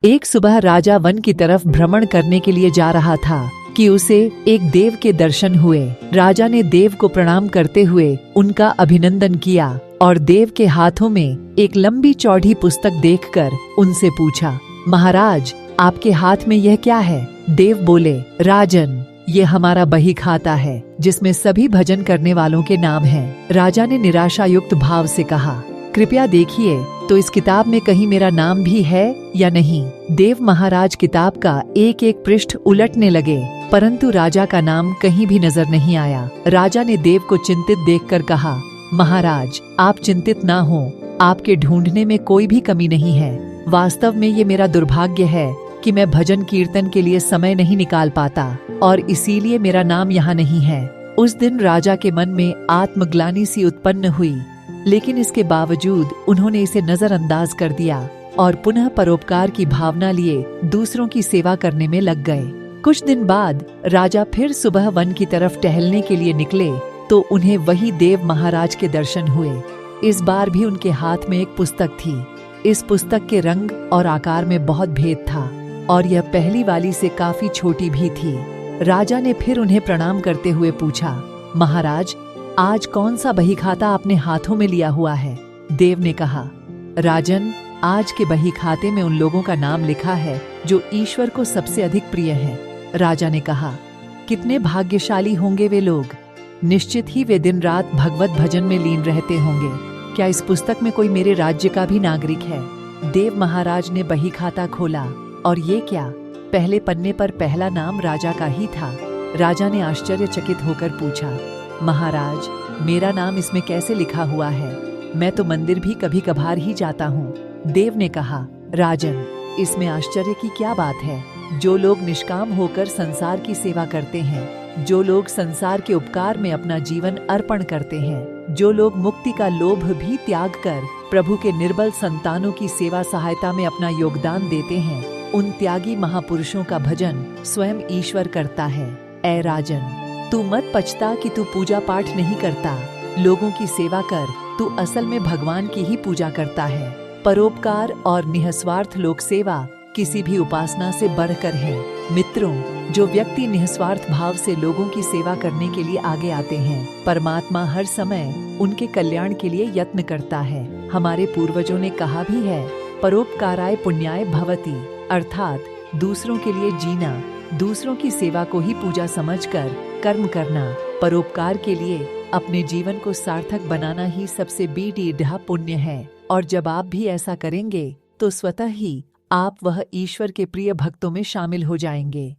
एक सुबह राजा वन की तरफ भ्रमण करने के लिए जा रहा था कि उसे एक देव के दर्शन हुए। राजा ने देव को प्रणाम करते हुए उनका अभिनंदन किया और देव के हाथों में एक लंबी चौड़ी पुस्तक देखकर उनसे पूछा, महाराज, आपके हाथ में यह क्या है? देव बोले, राजन, ये हमारा बही खाता है जिसमें सभी भजन करने वालों के नाम हैं। राजा ने निराशायुक्त भाव से कहा, कृपया देखिए तो इस किताब में कहीं मेरा नाम भी है या नहीं। देव महाराज किताब का एक एक पृष्ठ उलटने लगे, परंतु राजा का नाम कहीं भी नजर नहीं आया। राजा ने देव को चिंतित देखकर कहा, महाराज, आप चिंतित ना हो, आपके ढूंढने में कोई भी कमी नहीं है। वास्तव में ये मेरा दुर्भाग्य है कि मैं भजन कीर्तन के लिए समय नहीं निकाल पाता और इसीलिए मेरा नाम यहाँ नहीं है। उस दिन राजा के मन में आत्मग्लानि सी उत्पन्न हुई, लेकिन इसके बावजूद उन्होंने इसे नजरअंदाज कर दिया और पुनः परोपकार की भावना लिए दूसरों की सेवा करने में लग गए। कुछ दिन बाद राजा फिर सुबह वन की तरफ टहलने के लिए निकले तो उन्हें वही देव महाराज के दर्शन हुए। इस बार भी उनके हाथ में एक पुस्तक थी। इस पुस्तक के रंग और आकार में बहुत भेद था और यह पहली वाली से काफी छोटी भी थी। राजा ने फिर उन्हें प्रणाम करते हुए पूछा, महाराज, आज कौन सा बही खाता आपने हाथों में लिया हुआ है? देव ने कहा, राजन, आज के बही खाते में उन लोगों का नाम लिखा है जो ईश्वर को सबसे अधिक प्रिय है। राजा ने कहा, कितने भाग्यशाली होंगे वे लोग। निश्चित ही वे दिन रात भगवत भजन में लीन रहते होंगे। क्या इस पुस्तक में कोई मेरे राज्य का भी नागरिक है? देव महाराज ने बही खाता खोला और ये क्या, पहले पन्ने पर पहला नाम राजा का ही था। राजा ने आश्चर्यचकित होकर पूछा, महाराज, मेरा नाम इसमें कैसे लिखा हुआ है? मैं तो मंदिर भी कभी कभार ही जाता हूँ। देव ने कहा, राजन, इसमें आश्चर्य की क्या बात है? जो लोग निष्काम होकर संसार की सेवा करते हैं, जो लोग संसार के उपकार में अपना जीवन अर्पण करते हैं, जो लोग मुक्ति का लोभ भी त्याग कर प्रभु के निर्बल संतानों की सेवा सहायता में अपना योगदान देते हैं, उन त्यागी महापुरुषों का भजन स्वयं ईश्वर करता है। ऐ राजन, तू मत पछता कि तू पूजा पाठ नहीं करता। लोगों की सेवा कर, तू असल में भगवान की ही पूजा करता है। परोपकार और निस्वार्थ लोक सेवा किसी भी उपासना से बढ़कर है। मित्रों, जो व्यक्ति निस्वार्थ भाव से लोगों की सेवा करने के लिए आगे आते हैं, परमात्मा हर समय उनके कल्याण के लिए यत्न करता है। हमारे पूर्वजों ने कहा भी है, परोपकाराय पुण्याय भवति, अर्थात दूसरों के लिए जीना, दूसरों की सेवा को ही पूजा समझकर कर्म करना, परोपकार के लिए अपने जीवन को सार्थक बनाना ही सबसे बड़ा पुण्य है। और जब आप भी ऐसा करेंगे तो स्वतः ही आप वह ईश्वर के प्रिय भक्तों में शामिल हो जाएंगे।